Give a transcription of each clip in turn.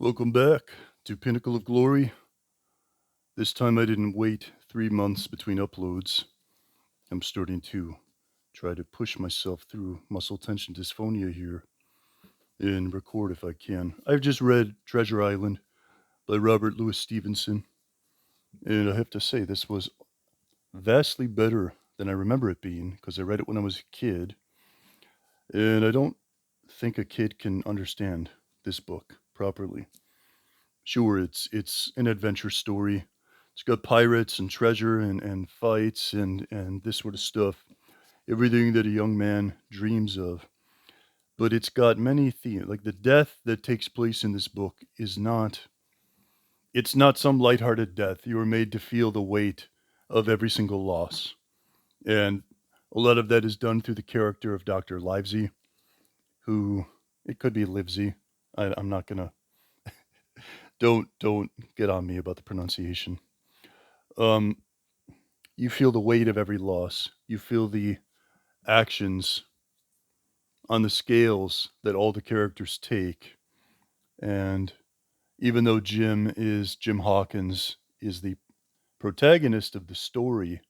Welcome back to Pinnacle of Glory. This time I didn't wait 3 months between uploads. I'm starting to try to push myself through muscle tension dysphonia here and record if I can. I've just read Treasure Island by Robert Louis Stevenson, and I have to say this was vastly better than I remember it being because I read it when I was a kid, and I don't think a kid can understand this book properly. Sure, it's an adventure story. It's got pirates and treasure and fights and this sort of stuff. Everything that a young man dreams of. But it's got many themes. Like the death that takes place in this book is not it's not some lighthearted death. You are made to feel the weight of every single loss. And a lot of that is done through the character of Dr. Livesey, who it could be Livesey. I'm not gonna don't get on me about the pronunciation. Um, you feel the weight of every loss. You feel the actions on the scales that all the characters take. And even though Jim Hawkins is the protagonist of the story,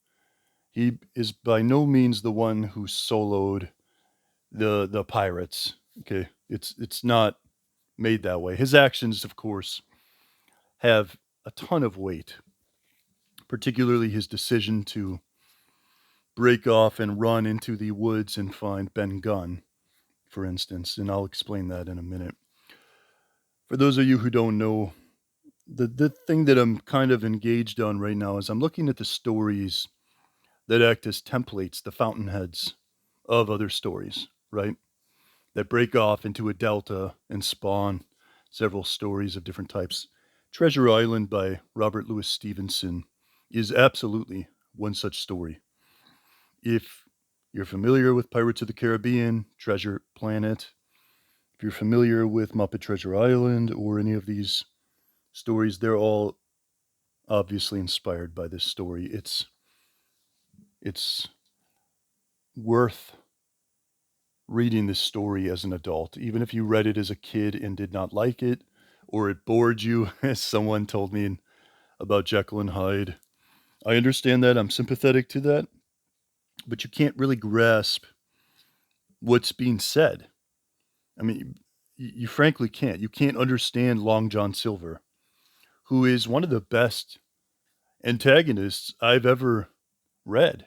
he is by no means the one who soloed the pirates. Okay, it's not made that way. His actions, of course, have a ton of weight, particularly his decision to break off and run into the woods and find Ben Gunn, for instance, and I'll explain that in a minute. For those of you who don't know, the thing that I'm kind of engaged on right now is I'm looking at the stories that act as templates, the fountainheads of other stories, right? That break off into a delta and spawn several stories of different types. Treasure Island by Robert Louis Stevenson is absolutely one such story. If you're familiar with Pirates of the Caribbean, Treasure Planet, if you're familiar with Muppet Treasure Island or any of these stories, they're all obviously inspired by this story. It's worth reading this story as an adult, even if you read it as a kid and did not like it, or it bored you, as someone told me about Jekyll and Hyde. I understand that. I'm sympathetic to that, but you can't really grasp what's being said. I mean, you frankly can't. You can't understand Long John Silver, who is one of the best antagonists I've ever read.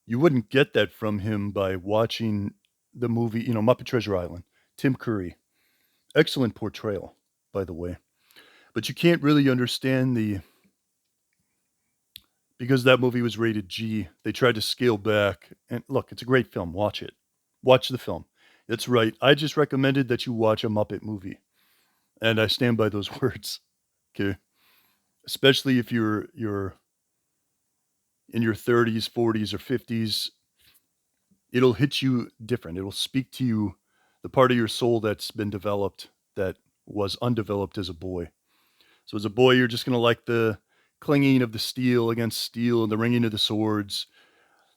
You wouldn't get that from him by watching the movie, Muppet Treasure Island. Tim Curry. Excellent portrayal, by the way. But you can't really understand because that movie was rated G, they tried to scale back. And look, it's a great film. Watch it. Watch the film. That's right. I just recommended that you watch a Muppet movie. And I stand by those words. Okay. Especially if you're in your 30s, 40s, or 50s, it'll hit you different. It'll speak to you, the part of your soul that's been developed that was undeveloped as a boy. So as a boy, you're just going to like the clinging of the steel against steel and the ringing of the swords,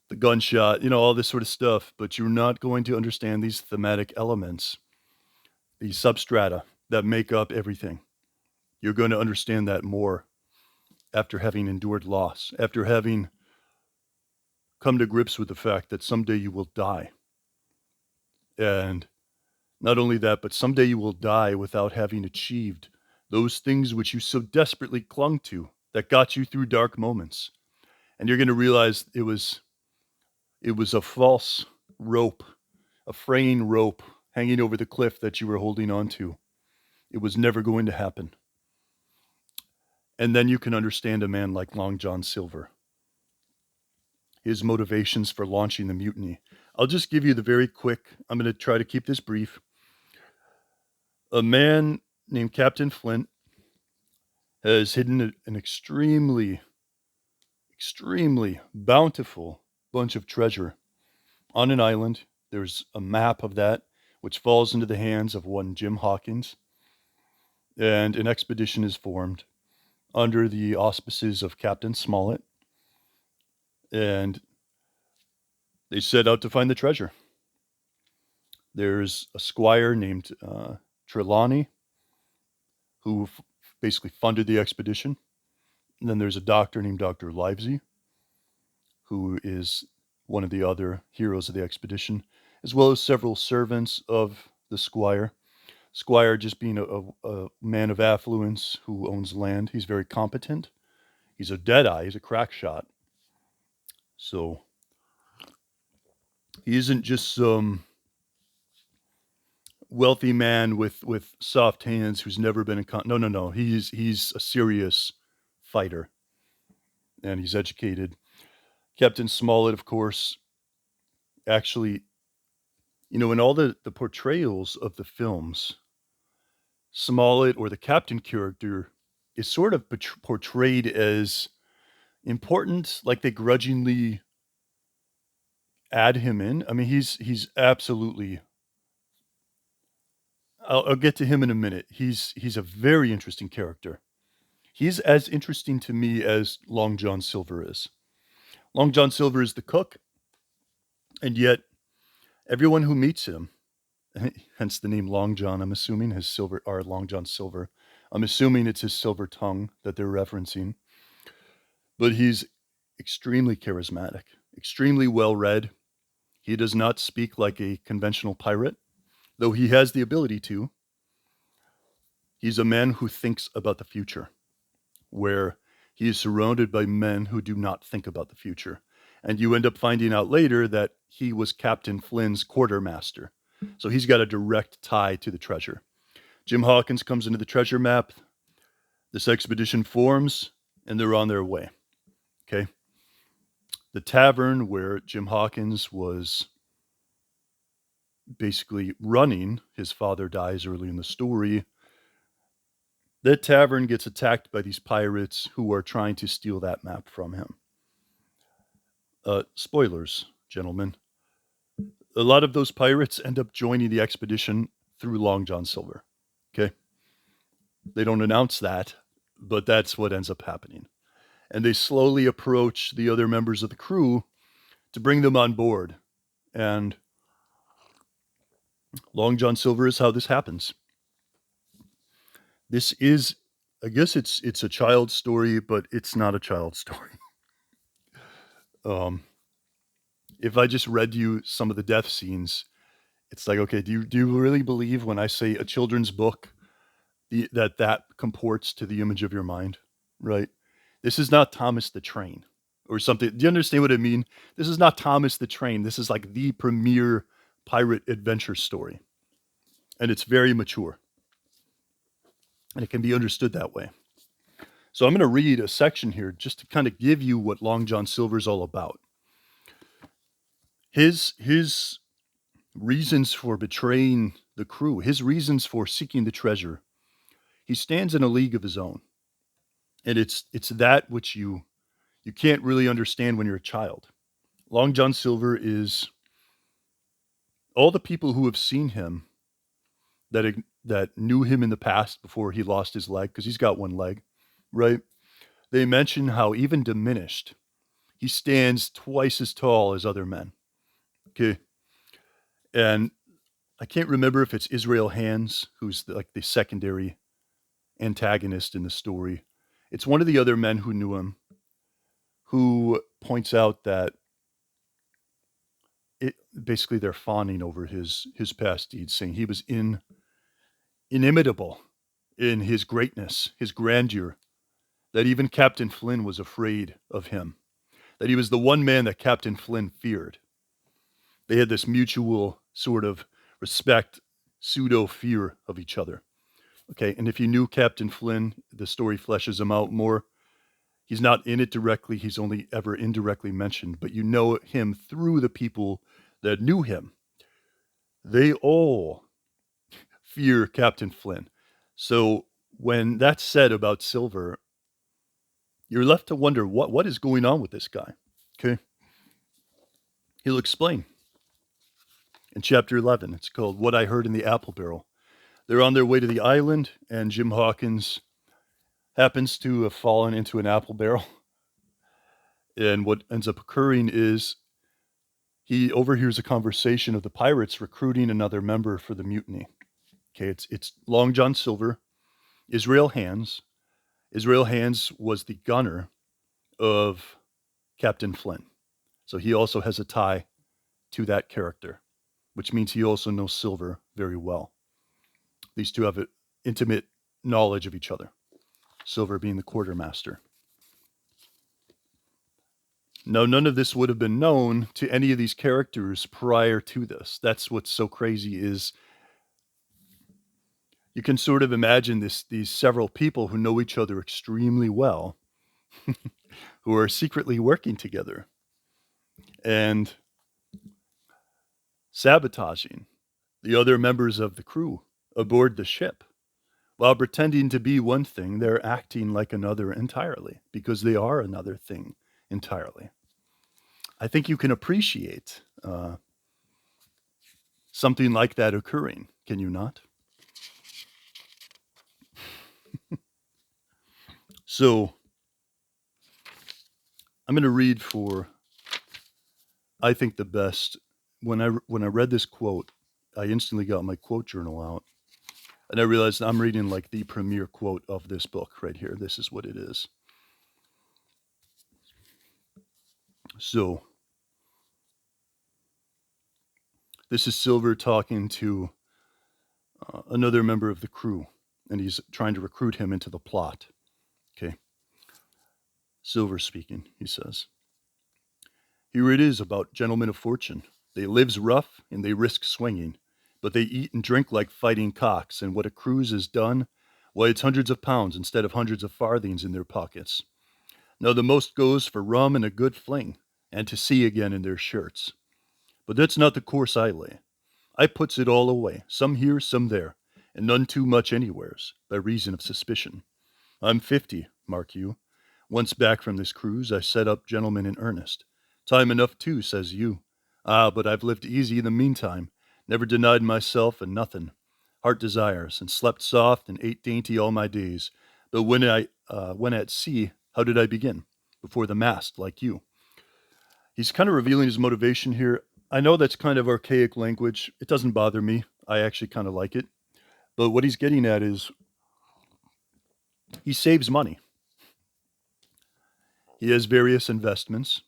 the gunshot, all this sort of stuff. But you're not going to understand these thematic elements, these substrata that make up everything. You're going to understand that more after having endured loss, after having come to grips with the fact that someday you will die. And not only that, but someday you will die without having achieved those things which you so desperately clung to that got you through dark moments. And you're going to realize it was a false rope, a fraying rope hanging over the cliff that you were holding on to. It was never going to happen. And then you can understand a man like Long John Silver, his motivations for launching the mutiny. I'll just give you the very quick, I'm going to try to keep this brief. A man named Captain Flint has hidden an extremely bountiful bunch of treasure on an island. There's a map of that, which falls into the hands of one Jim Hawkins, and an expedition is formed under the auspices of Captain Smollett, and they set out to find the treasure. There's a squire named Trelawney, who basically funded the expedition. And then there's a doctor named Dr. Livesey, who is one of the other heroes of the expedition, as well as several servants of the squire. Squire just being a man of affluence who owns land. He's very competent. He's a deadeye. He's a crack shot. So he isn't just some wealthy man with soft hands who's never been in no, no, no. He's a serious fighter, and he's educated. Captain Smollett, of course, actually, in all the portrayals of the films, Smollett or the captain character is sort of portrayed as important, like they grudgingly add him in. I mean, he's absolutely. I'll get to him in a minute. He's a very interesting character. He's as interesting to me as Long John Silver is. Long John Silver is the cook, and yet everyone who meets him, hence the name Long John, I'm assuming his silver, or Long John Silver. I'm assuming it's his silver tongue that they're referencing. But he's extremely charismatic, extremely well read. He does not speak like a conventional pirate, though he has the ability to. He's a man who thinks about the future, where he is surrounded by men who do not think about the future. And you end up finding out later that he was Captain Flynn's quartermaster. So he's got a direct tie to the treasure. Jim Hawkins comes into the treasure map. This expedition forms, and they're on their way. Okay. The tavern where Jim Hawkins was basically running, his father dies early in the story. That tavern gets attacked by these pirates who are trying to steal that map from him. Spoilers, gentlemen. A lot of those pirates end up joining the expedition through Long John Silver. Okay. They don't announce that, but that's what ends up happening. And they slowly approach the other members of the crew to bring them on board. And Long John Silver is how this happens. This is, I guess it's a child's story, but it's not a child's story. If I just read you some of the death scenes, it's like, okay, do you really believe when I say a children's book that comports to the image of your mind, right? This is not Thomas the Train or something. Do you understand what I mean? This is not Thomas the Train. This is like the premier pirate adventure story. And it's very mature. And it can be understood that way. So I'm going to read a section here just to kind of give you what Long John Silver is all about. His reasons for betraying the crew, his reasons for seeking the treasure, he stands in a league of his own. And it's that which you can't really understand when you're a child. Long John Silver is all the people who have seen him that knew him in the past before he lost his leg, because he's got one leg, right? They mention how even diminished, he stands twice as tall as other men. Okay. And I can't remember if it's Israel Hands, who's like the secondary antagonist in the story. It's one of the other men who knew him, who points out that basically they're fawning over his past deeds, saying he was inimitable in his greatness, his grandeur, that even Captain Flynn was afraid of him, that he was the one man that Captain Flynn feared. They had this mutual sort of respect, pseudo fear of each other. Okay, and if you knew Captain Flynn, the story fleshes him out more. He's not in it directly, he's only ever indirectly mentioned, but you know him through the people that knew him. They all fear Captain Flynn. So when that's said about Silver, you're left to wonder what is going on with this guy. Okay. He'll explain. In chapter 11, it's called What I Heard in the Apple Barrel. They're on their way to the island, and Jim Hawkins happens to have fallen into an apple barrel. And what ends up occurring is he overhears a conversation of the pirates recruiting another member for the mutiny. Okay, it's Long John Silver Israel Hands. Israel Hands was the gunner of Captain Flynn. So he also has a tie to that character, which means he also knows Silver very well. These two have an intimate knowledge of each other, Silver being the quartermaster. Now, none of this would have been known to any of these characters prior to this. That's what's so crazy is you can sort of imagine these several people who know each other extremely well, who are secretly working together and sabotaging the other members of the crew aboard the ship. While pretending to be one thing, they're acting like another entirely because they are another thing entirely. I think you can appreciate something like that occurring, can you not? So I'm going to read for, I think, the best. When I read this quote, I instantly got my quote journal out, and I realized I'm reading like the premier quote of this book right here. This is what it is. So this is Silver talking to another member of the crew, and he's trying to recruit him into the plot. Okay. Silver speaking, he says. Here it is about gentlemen of fortune. They lives rough and they risk swinging, but they eat and drink like fighting cocks, and what a cruise is done, why it's hundreds of pounds instead of hundreds of farthings in their pockets. Now the most goes for rum and a good fling, and to sea again in their shirts. But that's not the course I lay. I puts it all away, some here, some there, and none too much anywheres, by reason of suspicion. I'm 50, mark you. Once back from this cruise, I set up gentlemen in earnest. Time enough too, says you. Ah, but I've lived easy in the meantime, never denied myself and nothin'. Heart desires, and slept soft and ate dainty all my days. But when at sea, how did I begin? Before the mast, like you. He's kind of revealing his motivation here. I know that's kind of archaic language. It doesn't bother me. I actually kind of like it. But what he's getting at is he saves money. He has various investments.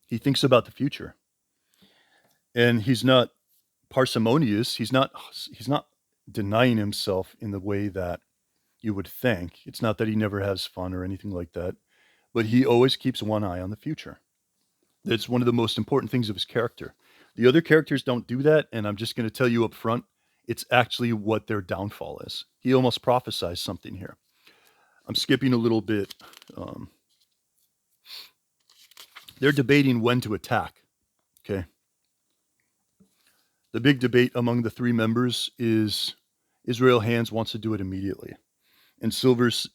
He thinks about the future. And he's not parsimonious. He's not denying himself in the way that you would think. It's not that he never has fun or anything like that, but he always keeps one eye on the future. That's one of the most important things of his character. The other characters don't do that, and I'm just going to tell you up front, it's actually what their downfall is. He almost prophesies something here. I'm skipping a little bit. Um, they're debating when to attack. Okay. The big debate among the three members is Israel Hands wants to do it immediately. And Silver's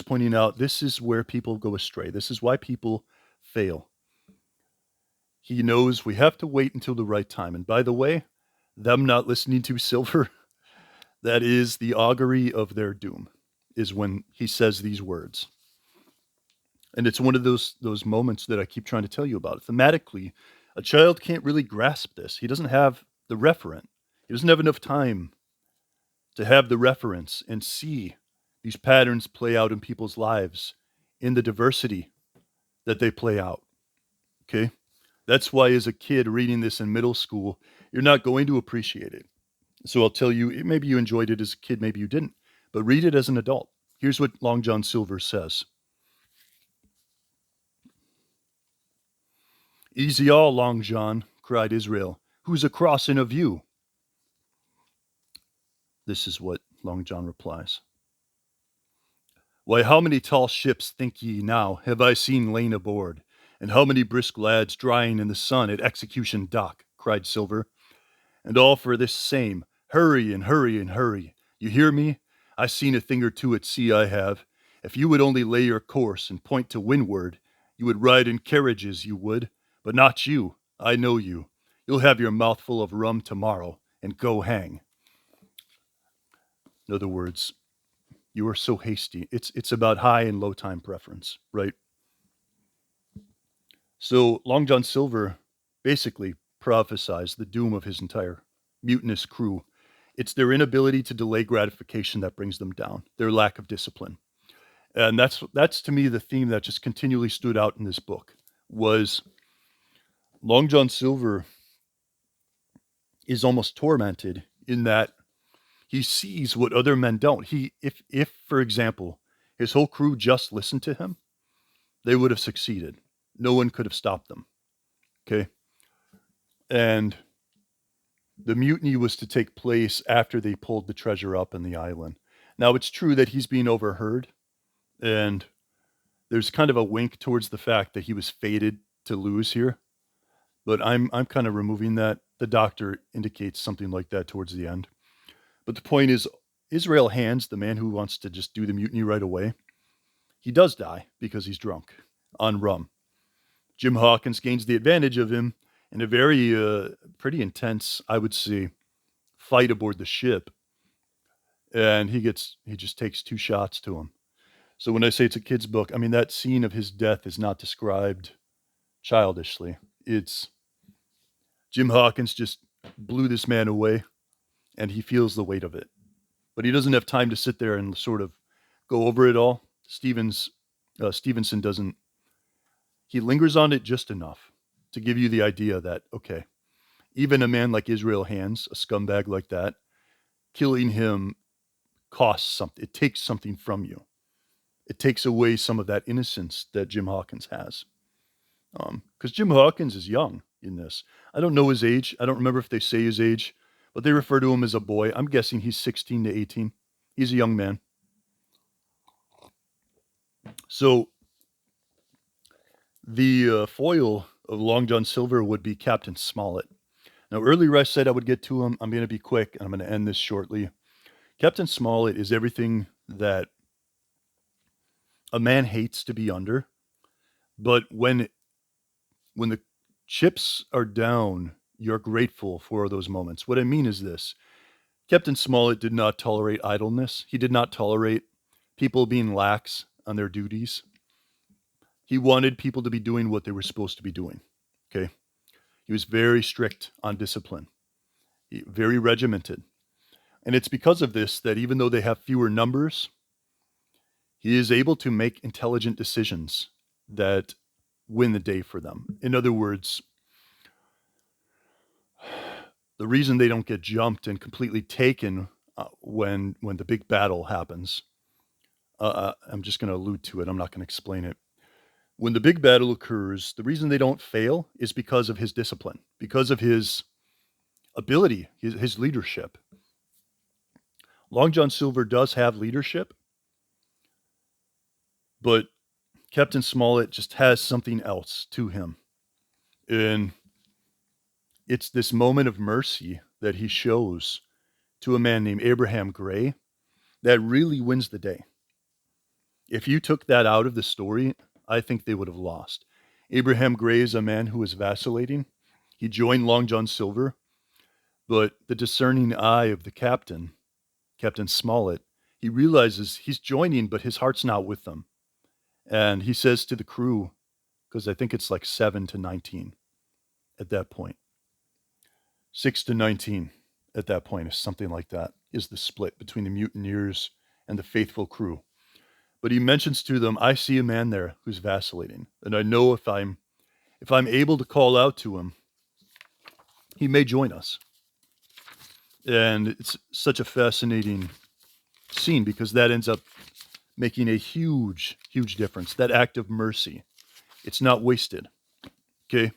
pointing out this is where people go astray. This is why people fail. He knows we have to wait until the right time. And by the way, them not listening to Silver, that is the augury of their doom, is when he says these words. And it's one of those moments that I keep trying to tell you about. Thematically, a child can't really grasp this. He doesn't have the referent. He doesn't have enough time to have the reference and see these patterns play out in people's lives in the diversity that they play out. Okay? That's why as a kid reading this in middle school, you're not going to appreciate it. So I'll tell you, maybe you enjoyed it as a kid, maybe you didn't, but read it as an adult. Here's what Long John Silver says. Easy all, Long John, cried Israel. Who's a crossin' of you? This is what Long John replies. Why, how many tall ships, think ye now, have I seen lain aboard? And how many brisk lads drying in the sun at Execution Dock? Cried Silver. And all for this same, hurry and hurry and hurry. You hear me? I seen a thing or two at sea, I have. If you would only lay your course and point to windward, you would ride in carriages, you would. But not you. I know you. You'll have your mouthful of rum tomorrow, and go hang. In other words, you are so hasty. It's about high and low time preference, right? So Long John Silver basically prophesies the doom of his entire mutinous crew It's their inability to delay gratification that brings them down, their lack of discipline. And that's to me the theme that just continually stood out in this book was Long John Silver is almost tormented in that he sees what other men don't. If for example, his whole crew just listened to him, they would have succeeded. No one could have stopped them. Okay. And the mutiny was to take place after they pulled the treasure up in the island. Now, it's true that he's being overheard, and there's kind of a wink towards the fact that he was fated to lose here. But I'm kind of removing that. The doctor indicates something like that towards the end. But the point is, Israel Hands, the man who wants to just do the mutiny right away, he does die because he's drunk on rum. Jim Hawkins gains the advantage of him in a very pretty intense, I would say, fight aboard the ship. And he just takes 2 shots to him. So when I say it's a kid's book, I mean that scene of his death is not described childishly. It's Jim Hawkins just blew this man away, and he feels the weight of it. But he doesn't have time to sit there and sort of go over it all. Stevenson doesn't. He lingers on it just enough to give you the idea that, okay, even a man like Israel Hands, a scumbag like that, killing him costs something. It takes something from you. It takes away some of that innocence that Jim Hawkins has. Because Jim Hawkins is young in this. I don't know his age. I don't remember if they say his age, but they refer to him as a boy. I'm guessing he's 16 to 18. He's a young man. So the foil of Long John Silver would be Captain Smollett. Now, earlier I said I would get to him. I'm going to be quick, and I'm going to end this shortly. Captain Smollett is everything that a man hates to be under, but when the chips are down, you're grateful for those moments. What I mean is this. Captain Smollett did not tolerate idleness. He did not tolerate people being lax on their duties. He wanted people to be doing what they were supposed to be doing. Okay. He was very strict on discipline, very regimented. And it's because of this that even though they have fewer numbers, he is able to make intelligent decisions that win the day for them. In other words, the reason they don't get jumped and completely taken when the big battle happens, I'm just going to allude to it. I'm not going to explain it. When the big battle occurs, the reason they don't fail is because of his discipline, because of his ability, his leadership. Long John Silver does have leadership, but Captain Smollett just has something else to him. And it's this moment of mercy that he shows to a man named Abraham Gray that really wins the day. If you took that out of the story, I think they would have lost. Abraham Gray is a man who is vacillating. He joined Long John Silver, but the discerning eye of the captain, Captain Smollett, he realizes he's joining, but his heart's not with them. And he says to the crew, because I think it's like 7 to 19 at that point. 6 to 19 at that point, is something like that, is the split between the mutineers and the faithful crew. But he mentions to them, I see a man there who's vacillating, and I know if I'm able to call out to him, he may join us. And it's such a fascinating scene because that ends up making a huge, huge difference. That act of mercy, it's not wasted. Okay.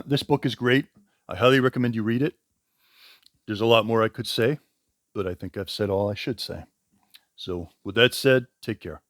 This book is great. I highly recommend you read it. There's a lot more I could say, but I think I've said all I should say. So with that said, take care.